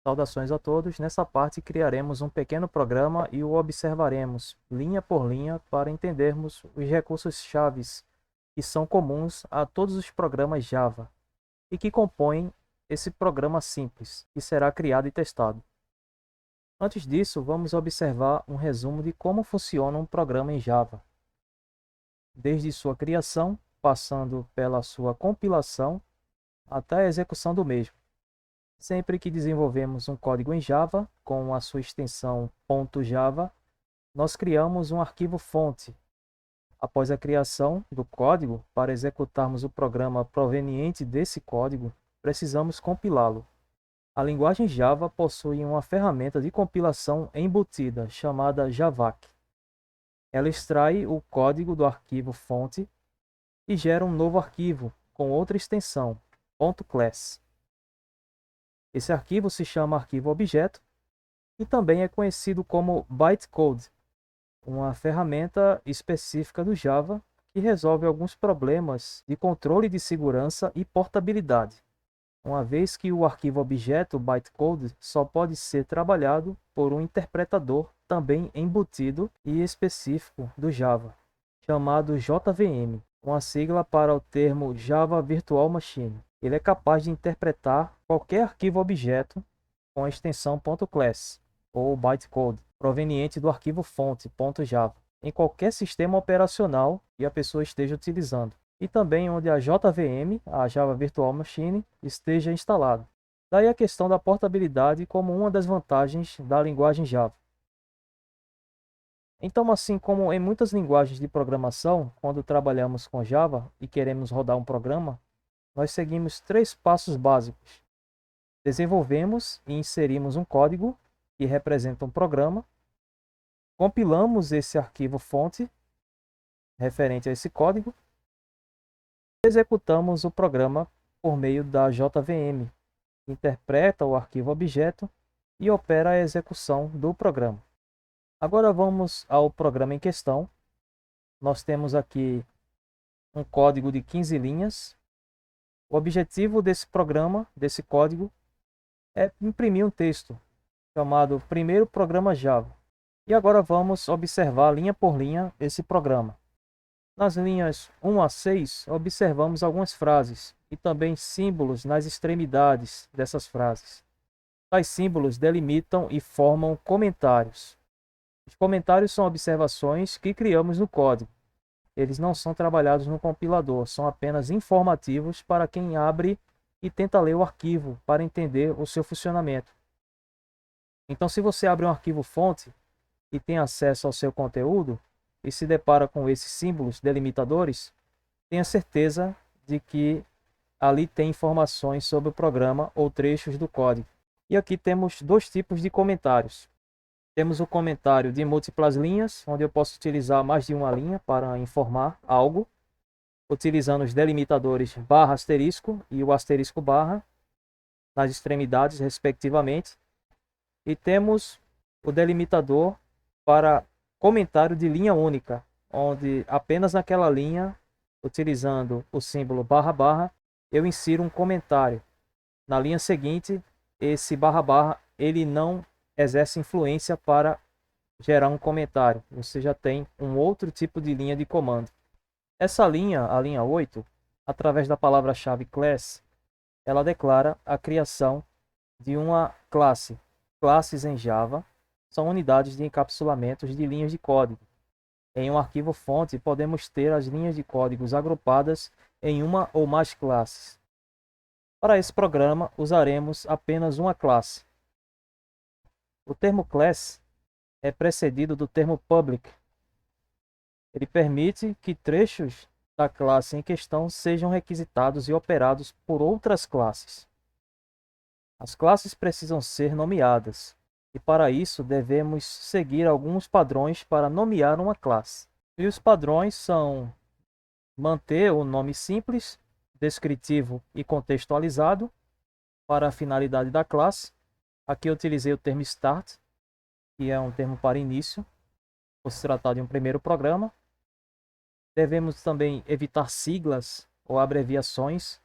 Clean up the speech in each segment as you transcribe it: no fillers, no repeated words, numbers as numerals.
Saudações a todos. Nessa parte criaremos um pequeno programa e o observaremos linha por linha para entendermos os recursos-chave que são comuns a todos os programas Java e que compõem esse programa simples, que será criado e testado. Antes disso, vamos observar um resumo de como funciona um programa em Java, desde sua criação, passando pela sua compilação até a execução do mesmo. Sempre que desenvolvemos um código em Java, com a sua extensão .java, nós criamos um arquivo fonte. Após a criação do código, para executarmos o programa proveniente desse código, precisamos compilá-lo. A linguagem Java possui uma ferramenta de compilação embutida, chamada Javac. Ela extrai o código do arquivo fonte e gera um novo arquivo com outra extensão, .class. Esse arquivo se chama arquivo objeto e também é conhecido como bytecode, uma ferramenta específica do Java que resolve alguns problemas de controle de segurança e portabilidade, uma vez que o arquivo objeto bytecode só pode ser trabalhado por um interpretador também embutido e específico do Java, chamado JVM, uma sigla para o termo Java Virtual Machine. Ele é capaz de interpretar qualquer arquivo objeto com a extensão .class ou bytecode proveniente do arquivo fonte .java em qualquer sistema operacional que a pessoa esteja utilizando e também onde a JVM, a Java Virtual Machine, esteja instalada. Daí a questão da portabilidade como uma das vantagens da linguagem Java. Então, assim como em muitas linguagens de programação, quando trabalhamos com Java e queremos rodar um programa, nós seguimos 3 passos básicos. Desenvolvemos e inserimos um código que representa um programa, compilamos esse arquivo fonte referente a esse código, e executamos o programa por meio da JVM, que interpreta o arquivo objeto e opera a execução do programa. Agora vamos ao programa em questão. Nós temos aqui um código de 15 linhas. O objetivo desse programa, desse código, é imprimir um texto chamado Primeiro Programa Java. E agora vamos observar linha por linha esse programa. Nas linhas 1 a 6, observamos algumas frases e também símbolos nas extremidades dessas frases. Tais símbolos delimitam e formam comentários. Os comentários são observações que criamos no código. Eles não são trabalhados no compilador, são apenas informativos para quem abre e tenta ler o arquivo para entender o seu funcionamento. Então, se você abre um arquivo fonte e tem acesso ao seu conteúdo e se depara com esses símbolos delimitadores, tenha certeza de que ali tem informações sobre o programa ou trechos do código. E aqui temos 2 tipos de comentários. Temos o comentário de múltiplas linhas, onde eu posso utilizar mais de uma linha para informar algo, utilizando os delimitadores barra asterisco e o asterisco barra nas extremidades, respectivamente. E temos o delimitador para comentário de linha única, onde apenas naquela linha, utilizando o símbolo barra barra, eu insiro um comentário. Na linha seguinte, esse barra barra ele não exerce influência para gerar um comentário. Você já tem um outro tipo de linha de comando. Essa linha, a linha 8, através da palavra-chave class, ela declara a criação de uma classe. Classes em Java são unidades de encapsulamentos de linhas de código. Em um arquivo fonte, podemos ter as linhas de códigos agrupadas em uma ou mais classes. Para esse programa, usaremos apenas uma classe. O termo class é precedido do termo public. Ele permite que trechos da classe em questão sejam requisitados e operados por outras classes. As classes precisam ser nomeadas, e para isso devemos seguir alguns padrões para nomear uma classe. E os padrões são manter o nome simples, descritivo e contextualizado para a finalidade da classe. Aqui eu utilizei o termo start, que é um termo para início, por se tratar de um primeiro programa. Devemos também evitar siglas ou abreviações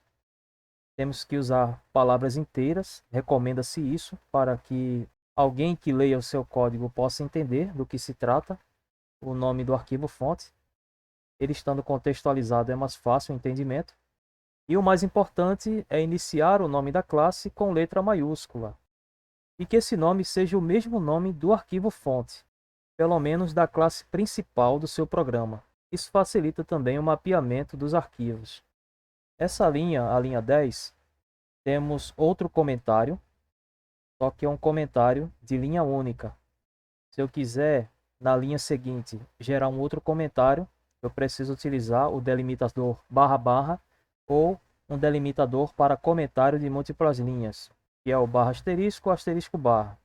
Temos que usar palavras inteiras, recomenda-se isso para que alguém que leia o seu código possa entender do que se trata, o nome do arquivo fonte. Ele estando contextualizado é mais fácil o entendimento. E o mais importante é iniciar o nome da classe com letra maiúscula, e que esse nome seja o mesmo nome do arquivo fonte, pelo menos da classe principal do seu programa. Isso facilita também o mapeamento dos arquivos. Essa linha, a linha 10, temos outro comentário, só que é um comentário de linha única. Se eu quiser, na linha seguinte, gerar um outro comentário, eu preciso utilizar o delimitador barra barra ou um delimitador para comentário de múltiplas linhas, que é o barra asterisco, asterisco barra.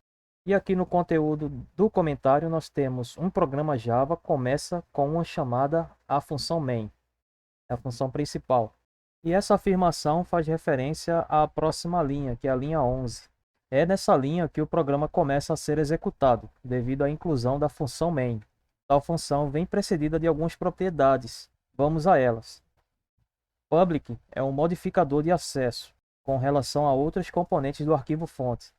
E aqui no conteúdo do comentário nós temos um programa Java começa com uma chamada à função main, a função principal. E essa afirmação faz referência à próxima linha, que é a linha 11. É nessa linha que o programa começa a ser executado, devido à inclusão da função main. Tal função vem precedida de algumas propriedades. Vamos a elas. Public é um modificador de acesso com relação a outros componentes do arquivo fonte.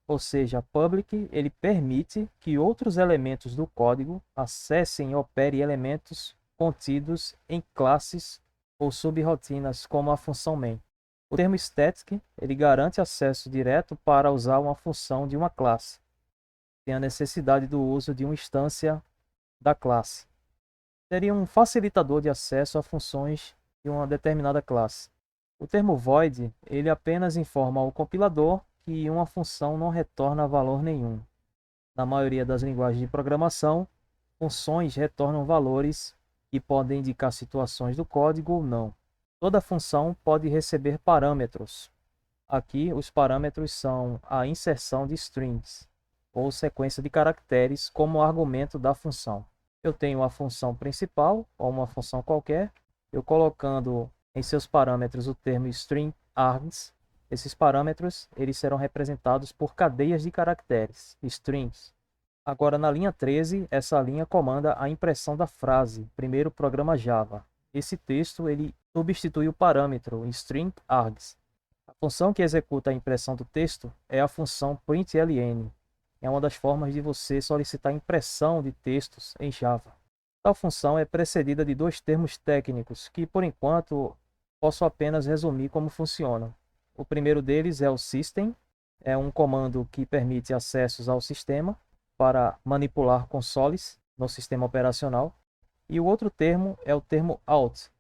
Ou seja, public ele permite que outros elementos do código acessem e operem elementos contidos em classes ou subrotinas como a função main. O termo static ele garante acesso direto para usar uma função de uma classe, sem a necessidade do uso de uma instância da classe. Seria um facilitador de acesso a funções de uma determinada classe. O termo void ele apenas informa ao compilador que uma função não retorna valor nenhum. Na maioria das linguagens de programação, funções retornam valores que podem indicar situações do código ou não. Toda função pode receber parâmetros. Aqui, os parâmetros são a inserção de strings, ou sequência de caracteres, como argumento da função. Eu tenho a função principal, ou uma função qualquer, eu colocando em seus parâmetros o termo string args. Esses parâmetros eles serão representados por cadeias de caracteres, strings. Agora, na linha 13, essa linha comanda a impressão da frase, primeiro programa Java. Esse texto ele substitui o parâmetro string args. A função que executa a impressão do texto é a função println. É uma das formas de você solicitar impressão de textos em Java. Tal função é precedida de dois termos técnicos que, por enquanto, posso apenas resumir como funcionam. O primeiro deles é o system, é um comando que permite acessos ao sistema para manipular consoles no sistema operacional. E o outro termo é o termo out,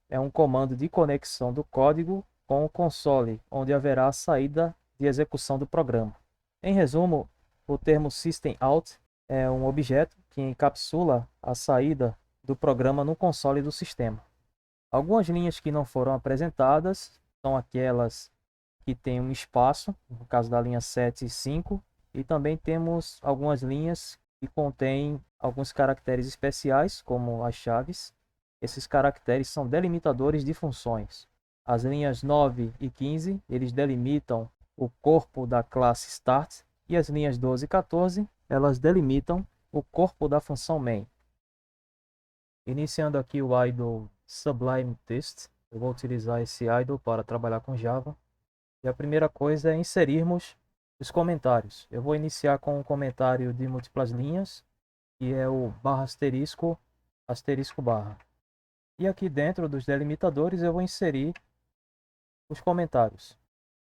é um comando de conexão do código com o console, onde haverá a saída de execução do programa. Em resumo, o termo system out é um objeto que encapsula a saída do programa no console do sistema. Algumas linhas que não foram apresentadas são aquelas que têm um espaço, no caso da linha 7 e 5, e também temos algumas linhas que contêm alguns caracteres especiais, como as chaves. Esses caracteres são delimitadores de funções. As linhas 9 e 15, eles delimitam o corpo da classe start, e as linhas 12 e 14, elas delimitam o corpo da função main. Iniciando aqui o idle Sublime Text, eu vou utilizar esse idle para trabalhar com Java. E a primeira coisa é inserirmos os comentários. Eu vou iniciar com um comentário de múltiplas linhas, que é o barra asterisco, asterisco barra. E aqui dentro dos delimitadores eu vou inserir os comentários.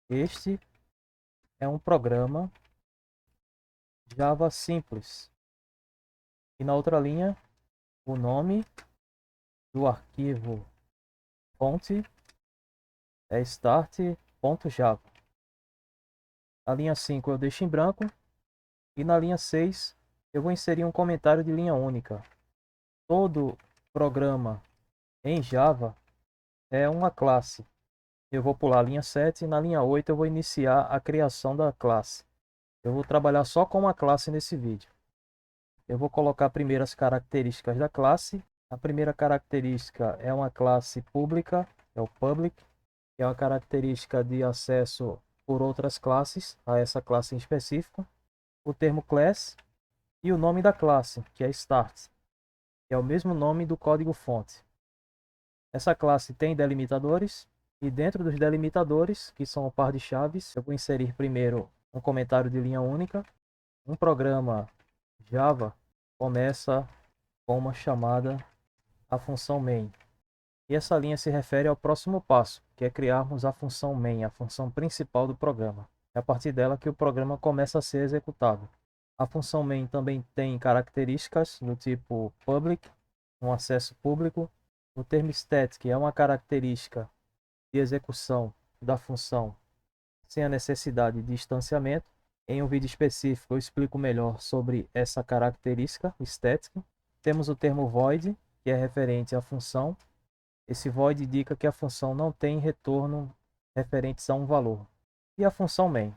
Este é um programa Java simples. E na outra linha, o nome do arquivo fonte é start.java. A linha 5 eu deixo em branco. E na linha 6 eu vou inserir um comentário de linha única. Todo programa em Java é uma classe. Eu vou pular a linha 7 e na linha 8 eu vou iniciar a criação da classe. Eu vou trabalhar só com uma classe nesse vídeo. Eu vou colocar primeiro as características da classe. A primeira característica é uma classe pública, é o public, que é uma característica de acesso por outras classes a essa classe em específico. O termo class e o nome da classe, que é start, que é o mesmo nome do código fonte. Essa classe tem delimitadores. E dentro dos delimitadores, que são o par de chaves, eu vou inserir primeiro um comentário de linha única. Um programa Java começa com uma chamada à função main. E essa linha se refere ao próximo passo, que é criarmos a função main, a função principal do programa. É a partir dela que o programa começa a ser executado. A função main também tem características do tipo public, um acesso público. O termo static é uma característica de execução da função sem a necessidade de instanciamento. Em um vídeo específico eu explico melhor sobre essa característica static. Temos o termo void, que é referente à função. Esse void indica que a função não tem retorno referentes a um valor. E a função main.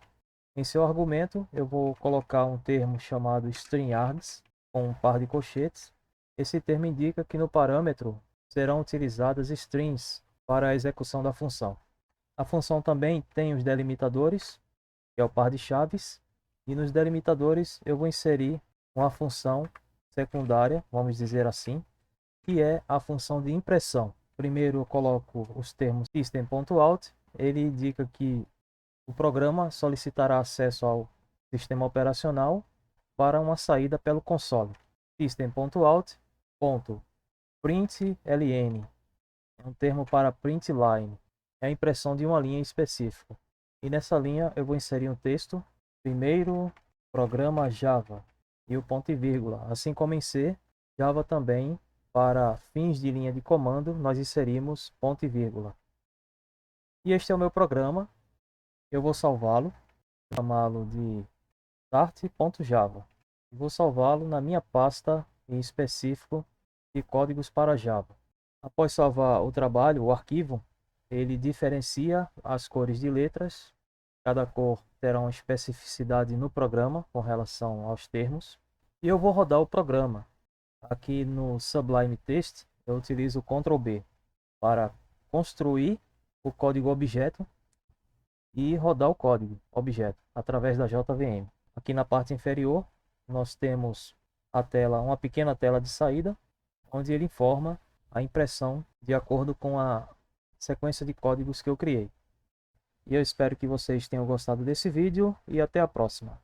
Em seu argumento, eu vou colocar um termo chamado string_args, com um par de colchetes. Esse termo indica que no parâmetro serão utilizadas strings para a execução da função. A função também tem os delimitadores, que é o par de chaves, e nos delimitadores eu vou inserir uma função secundária, vamos dizer assim, que é a função de impressão. Primeiro eu coloco os termos system.out, ele indica que o programa solicitará acesso ao sistema operacional para uma saída pelo console. System.out.println é um termo para print line, é a impressão de uma linha específica. E nessa linha eu vou inserir um texto, primeiro programa Java e o ponto e vírgula. Assim como em C, Java também, para fins de linha de comando, nós inserimos ponto e vírgula. E este é o meu programa. Eu vou salvá-lo, chamá-lo de start.java. Vou salvá-lo na minha pasta em específico de códigos para Java. Após salvar o trabalho, o arquivo, ele diferencia as cores de letras. Cada cor terá uma especificidade no programa com relação aos termos. E eu vou rodar o programa. Aqui no Sublime Text, eu utilizo o Ctrl B para construir o código objeto e rodar o código objeto através da JVM. Aqui na parte inferior, nós temos a tela, uma pequena tela de saída, onde ele informa a impressão de acordo com a sequência de códigos que eu criei. E eu espero que vocês tenham gostado desse vídeo e até a próxima.